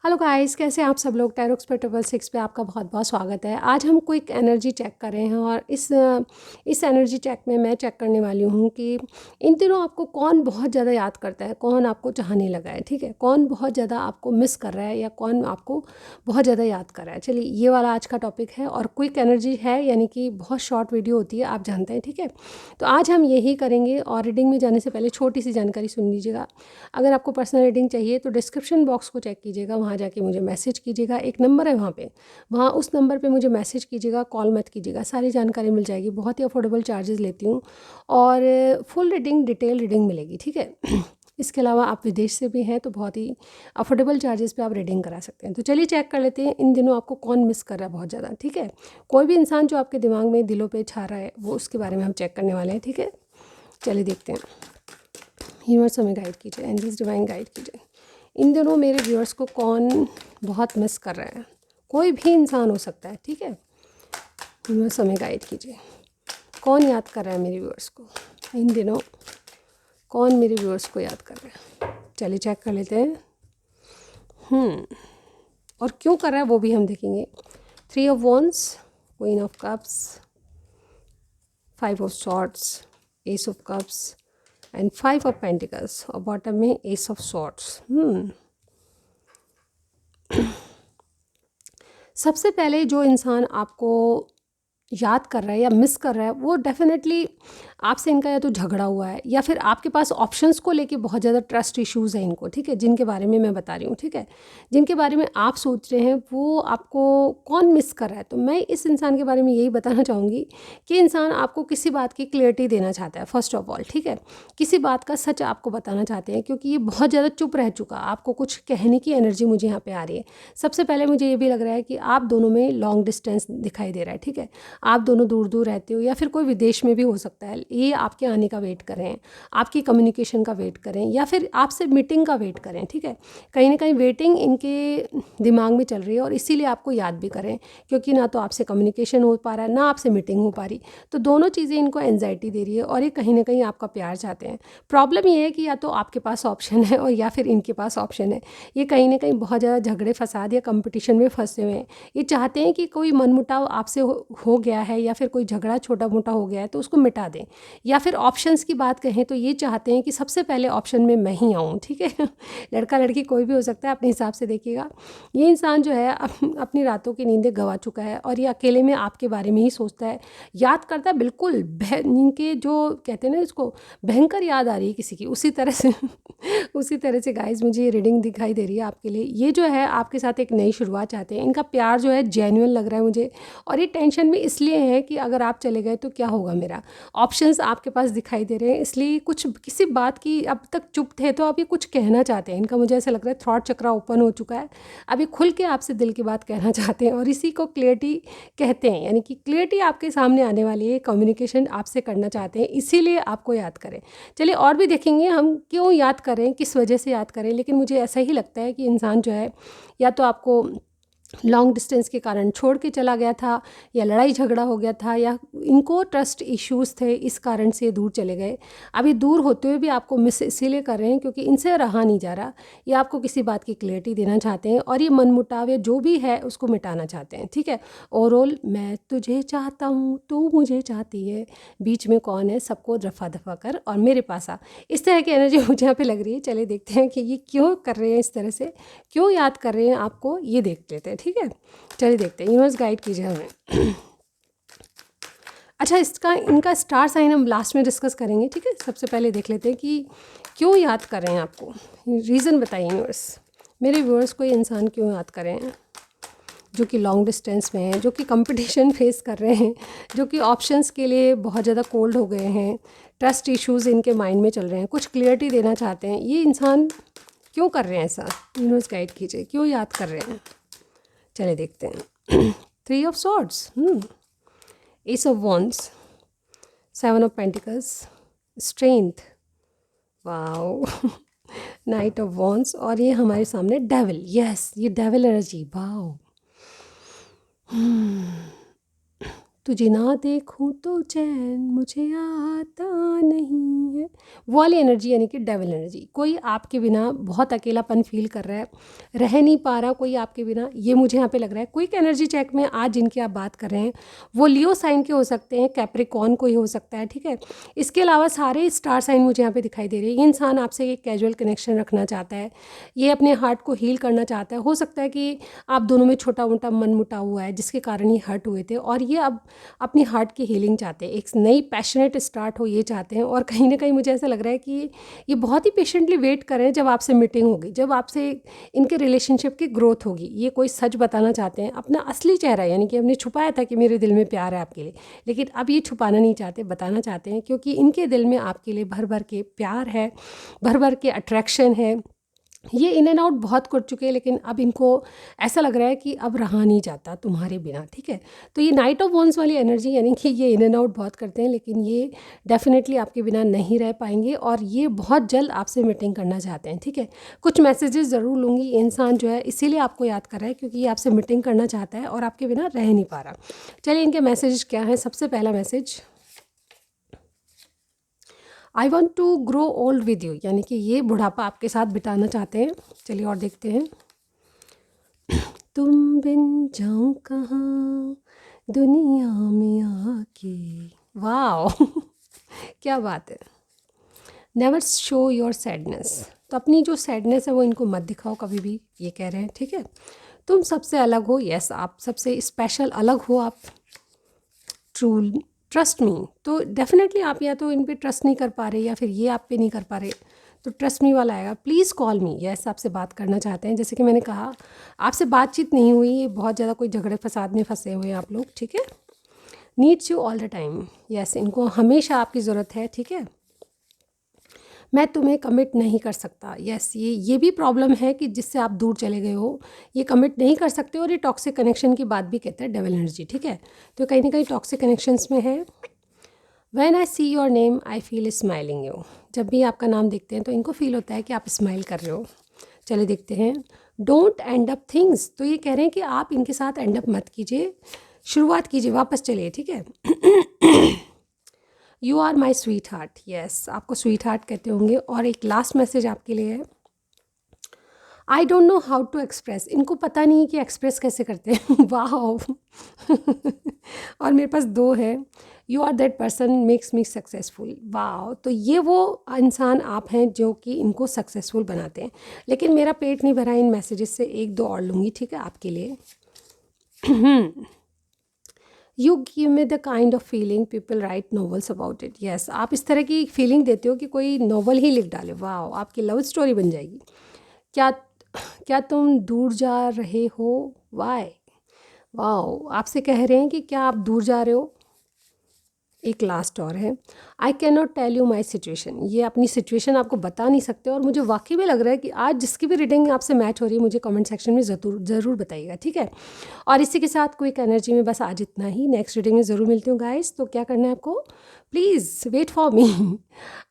Hello guys, कैसे हैं आप सब लोग। टैरो एक्सपर्ट 6 पे आपका बहुत बहुत स्वागत है। आज हम क्विक एनर्जी चेक कर रहे हैं और इस एनर्जी चेक में मैं चेक करने वाली हूँ कि इन दिनों आपको कौन बहुत ज़्यादा याद करता है, कौन आपको चाहने लगा है, ठीक है, कौन बहुत ज़्यादा आपको मिस कर रहा है या कौन आपको बहुत ज़्यादा याद कर रहा है। चलिए, ये वाला आज का टॉपिक है और क्विक एनर्जी है, यानी कि बहुत शॉर्ट वीडियो होती है, आप जानते हैं, ठीक है। तो आज हम यही करेंगे और रीडिंग में जाने से पहले छोटी सी जानकारी सुन लीजिएगा। अगर आपको पर्सनल रीडिंग चाहिए तो डिस्क्रिप्शन बॉक्स को चेक कीजिएगा, वहाँ जाके मुझे मैसेज कीजिएगा। एक नंबर है वहाँ पे, वहाँ उस नंबर पे मुझे मैसेज कीजिएगा, कॉल मत कीजिएगा, सारी जानकारी मिल जाएगी। बहुत ही अफोर्डेबल चार्जेस लेती हूँ और फुल रीडिंग, डिटेल रीडिंग मिलेगी, ठीक है। इसके अलावा आप विदेश से भी हैं तो बहुत ही अफोर्डेबल चार्जेस पे आप रीडिंग करा सकते हैं। तो चलिए चेक कर लेते हैं इन दिनों आपको कौन मिस कर रहा है बहुत ज़्यादा, ठीक है। कोई भी इंसान जो आपके दिमाग में, दिलों पे छा रहा है, वो उसके बारे में हम चेक करने वाले हैं, ठीक है। चलिए देखते हैं। यूनिवर्स हमें गाइड कीजिए, एंजल्स डिवाइन गाइड कीजिए। इन दिनों मेरे व्यूअर्स को कौन बहुत मिस कर रहा है। कोई भी इंसान हो सकता है, ठीक है। यूनिवर्स हमें गाइड कीजिए, कौन याद कर रहा है मेरे व्यूअर्स को इन दिनों, कौन मेरे व्यूअर्स को याद कर रहा है। चलिए चेक कर लेते हैं। और क्यों कर रहा है वो भी हम देखेंगे। 3 of wands, queen of cups, 5 of swords, S of cups and 5 of pentacles और बॉटम में एस ऑफ सॉर्ड्स। सबसे पहले जो इंसान आपको याद कर रहा है या मिस कर रहा है, वो डेफिनेटली आपसे इनका या तो झगड़ा हुआ है या फिर आपके पास ऑप्शंस को लेके बहुत ज़्यादा ट्रस्ट इश्यूज़ हैं इनको, ठीक है, जिनके बारे में मैं बता रही हूँ, ठीक है। जिनके बारे में आप सोच रहे हैं वो आपको कौन मिस कर रहा है। तो मैं इस इंसान के बारे में यही बताना चाहूँगी कि इंसान आपको किसी बात की क्लियरिटी देना चाहता है, फर्स्ट ऑफ ऑल, ठीक है। किसी बात का सच आपको बताना चाहते हैं, क्योंकि ये बहुत ज़्यादा चुप रह चुका, आपको कुछ कहने की एनर्जी मुझे यहाँ पे आ रही है। सबसे पहले मुझे ये भी लग रहा है कि आप दोनों में लॉन्ग डिस्टेंस दिखाई दे रहा है, ठीक है। आप दोनों दूर दूर रहते हो या फिर कोई विदेश में भी हो सकता है। ये आपके आने का वेट कर रहे हैं, आपकी कम्युनिकेशन का वेट करें या फिर आपसे मीटिंग का वेट करें, ठीक है। कहीं ना कहीं वेटिंग इनके दिमाग में चल रही है और इसीलिए आपको याद भी करें, क्योंकि ना तो आपसे कम्युनिकेशन हो पा रहा है, ना आपसे मीटिंग हो पा रही। तो दोनों चीज़ें इनको एनजाइटी दे रही है और ये कहीं ना कहीं आपका प्यार चाहते हैं। प्रॉब्लम ये है कि या तो आपके पास ऑप्शन है और या फिर इनके पास ऑप्शन है। ये कहीं ना कहीं बहुत ज़्यादा झगड़े फसाद या कंपटीशन में फंसे हुए हैं। ये चाहते हैं कि कोई मनमुटाव आपसे हो गया है या फिर कोई झगड़ा छोटा मोटा हो गया है तो उसको मिटा दें, या फिर ऑप्शंस की बात कहें तो ये चाहते हैं कि सबसे पहले ऑप्शन में मैं ही आऊँ, ठीक है। लड़का लड़की कोई भी हो सकता है, अपने हिसाब से देखिएगा। ये इंसान जो है अपनी रातों की नींदें गंवा चुका है और ये अकेले में आपके बारे में ही सोचता है, याद करता है। बिल्कुल इनके जो कहते हैं ना, इसको भयंकर याद आ रही है किसी की, उसी तरह से उसी तरह से गाइस मुझे ये रीडिंग दिखाई दे रही है आपके लिए। ये जो है आपके साथ एक नई शुरुआत चाहते हैं। इनका प्यार जो है जेन्युइन लग रहा है मुझे, और ये टेंशन में इसलिए है कि अगर आप चले गए तो क्या होगा मेरा। ऑप्शंस आपके पास दिखाई दे रहे हैं, इसलिए कुछ किसी बात की अब तक चुप थे तो अब ये कुछ कहना चाहते हैं। इनका मुझे ऐसा लग रहा है थॉट चक्रा ओपन हो चुका है, अभी खुल के आपसे दिल की बात कहना चाहते हैं और इसी को क्लियरिटी कहते हैं। यानी कि क्लियरिटी आपके सामने आने वाली है, कम्युनिकेशन आपसे करना चाहते हैं, इसीलिए आपको याद करें। चलिए और भी देखेंगे हम क्यों याद करें, किस वजह से याद करें। लेकिन मुझे ऐसा ही लगता है कि इंसान जो है या तो आपको लॉन्ग डिस्टेंस के कारण छोड़ के चला गया था, या लड़ाई झगड़ा हो गया था, या इनको ट्रस्ट इश्यूज़ थे, इस कारण से दूर चले गए। अभी दूर होते हुए भी आपको मिस इसीलिए कर रहे हैं क्योंकि इनसे रहा नहीं जा रहा। ये आपको किसी बात की क्लियरिटी देना चाहते हैं और ये मनमुटाव या जो भी है उसको मिटाना चाहते हैं, ठीक है। ओवरऑल मैं तुझे चाहता हूँ, तू मुझे चाहती है, बीच में कौन है, सबको रफा दफा कर और मेरे पास आ। इस तरह की एनर्जी मुझे यहाँ पे लग रही है। चलिए देखते हैं कि ये क्यों कर रहे हैं इस तरह से, क्यों याद कर रहे हैं आपको, ये देख लेते हैं, ठीक है। चलिए देखते हैं, यूनिवर्स गाइड कीजिए हमें। अच्छा, इसका इनका स्टार साइन हम लास्ट में डिस्कस करेंगे, ठीक है। सबसे पहले देख लेते हैं कि क्यों याद कर रहे हैं आपको, रीज़न बताइए यूनिवर्स। मेरे व्यूअर्स को ये इंसान क्यों याद कर रहे हैं, जो कि लॉन्ग डिस्टेंस में हैं, जो कि कंपटीशन फेस कर रहे हैं, जो कि ऑप्शंस के लिए बहुत ज़्यादा कोल्ड हो गए हैं, ट्रस्ट इश्यूज़ इनके माइंड में चल रहे हैं, कुछ क्लियरिटी देना चाहते हैं। ये इंसान क्यों कर रहे हैं ऐसा, यूनिवर्स गाइड कीजिए, क्यों याद कर रहे हैं। चले देखते हैं। 3 of swords, S of wands, 7 of pentacles, strength, wow, night of wands, और ये हमारे सामने डेविल। यस, ये डेविल एनर्जी, वाओ। तुझे ना देखूं तो चैन मुझे आता नहीं है, वो वाली एनर्जी, यानी कि डेविल एनर्जी। कोई आपके बिना बहुत अकेलापन फील कर रहा है, रह नहीं पा रहा कोई आपके बिना, ये मुझे यहाँ पे लग रहा है। क्विक एनर्जी चेक में आज जिनकी आप बात कर रहे हैं वो लियो साइन के हो सकते हैं, कैप्रिकॉर्न कोई हो सकता है, ठीक है। इसके अलावा सारे स्टार साइन मुझे यहाँ पे दिखाई दे रहे हैं। ये इंसान आपसे एक कैजुअल कनेक्शन रखना चाहता है, ये अपने हार्ट को हील करना चाहता है। हो सकता है कि आप दोनों में छोटा मोटा मन मुटाव हुआ है जिसके कारण ये हर्ट हुए थे, और ये अब अपनी हार्ट की हीलिंग चाहते हैं, एक नई पैशनेट स्टार्ट हो ये चाहते हैं। और कहीं ना कहीं मुझे ऐसा लग रहा है कि ये बहुत ही पेशेंटली वेट कर रहे हैं जब आपसे मीटिंग होगी, जब आपसे इनके रिलेशनशिप की ग्रोथ होगी। ये कोई सच बताना चाहते हैं, अपना असली चेहरा, यानी कि हमने छुपाया था कि मेरे दिल में प्यार है आपके लिए, लेकिन अब ये छुपाना नहीं चाहते, बताना चाहते हैं, क्योंकि इनके दिल में आपके लिए भर भर के प्यार है, भर भर के अट्रैक्शन है। ये इन एंड आउट बहुत कर चुके हैं, लेकिन अब इनको ऐसा लग रहा है कि अब रहा नहीं जाता तुम्हारे बिना, ठीक है। तो ये नाइट ऑफ वॉन्स वाली एनर्जी, यानी कि ये इन एंड आउट बहुत करते हैं, लेकिन ये डेफिनेटली आपके बिना नहीं रह पाएंगे, और ये बहुत जल्द आपसे मीटिंग करना चाहते हैं, ठीक है। कुछ मैसेजेस ज़रूर लूँगी। ये इंसान जो है इसीलिए आपको याद कर रहा है क्योंकि ये आपसे मीटिंग करना चाहता है और आपके बिना रह नहीं पा रहा। चलिए इनके मैसेज क्या हैं। सबसे पहला message, I want to grow old with you, यानी कि ये बुढ़ापा आपके साथ बिताना चाहते हैं। चलिए और देखते हैं। तुम बिन जाऊं कहाँ दुनिया में आके, वाह क्या बात है। नेवर शो योर सैडनेस, तो अपनी जो सैडनेस है वो इनको मत दिखाओ कभी भी, ये कह रहे हैं, ठीक है। तुम सबसे अलग हो, यस आप सबसे स्पेशल अलग हो आप। ट्रू ट्रस्ट मी, तो डेफिनेटली आप या तो इन पे ट्रस्ट नहीं कर पा रहे या फिर ये आप पे नहीं कर पा रहे, तो ट्रस्ट मी वाला आएगा। प्लीज़ कॉल मी, यस आपसे बात करना चाहते हैं। जैसे कि मैंने कहा आपसे बातचीत नहीं हुई, बहुत ज़्यादा कोई झगड़े फसाद में फंसे हुए हैं आप लोग, ठीक है। Needs you all the time, yes इनको हमेशा आपकी ज़रूरत है, ठीक है। मैं तुम्हें कमिट नहीं कर सकता, यस ये भी प्रॉब्लम है कि जिससे आप दूर चले गए हो, ये कमिट नहीं कर सकते, और ये टॉक्सिक कनेक्शन की बात भी कहता है डेविल एनर्जी, ठीक है। तो कहीं ना कहीं टॉक्सिक कनेक्शंस में है। When I see your name I feel smiling you, जब भी आपका नाम देखते हैं तो इनको फील होता है कि आप स्माइल कर रहे हो। चलिए देखते हैं। डोंट एंड अप थिंग्स, तो ये कह रहे हैं कि आप इनके साथ एंड अप मत कीजिए, शुरुआत कीजिए, वापस चलिए, ठीक है। You are my sweet heart, yes आपको स्वीट हार्ट कहते होंगे। और एक लास्ट मैसेज आपके लिए है, I don't know how to express, इनको पता नहीं कि एक्सप्रेस कैसे करते हैं वाह और मेरे पास दो है, you are that person makes me successful, वाह। तो ये वो इंसान आप हैं जो कि इनको सक्सेसफुल बनाते हैं। लेकिन मेरा पेट नहीं भरा इन मैसेजेस से, एक दो और लूँगी, ठीक है आपके लिए। You give me the kind of feeling people right novels about it, yes आप इस तरह की फीलिंग देते हो कि कोई नॉवल ही लिख डाले, वाह आपकी लव स्टोरी बन जाएगी। क्या क्या तुम दूर जा रहे हो, वाई, वाह आपसे कह रहे हैं कि क्या आप दूर जा रहे हो। एक लास्ट और है, I can not tell you my situation, ये अपनी सिचुएशन आपको बता नहीं सकते। और मुझे वाकई में लग रहा है कि आज जिसकी भी रीडिंग आपसे मैच हो रही है मुझे कमेंट सेक्शन में ज़रूर बताइएगा, ठीक है। और इसी के साथ क्विक एनर्जी में बस आज इतना ही, नेक्स्ट रीडिंग में ज़रूर मिलती हूँ गाइस। तो क्या करना है आपको, please wait for me,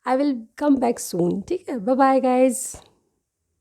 I will come back soon, ठीक है। Bye bye guys.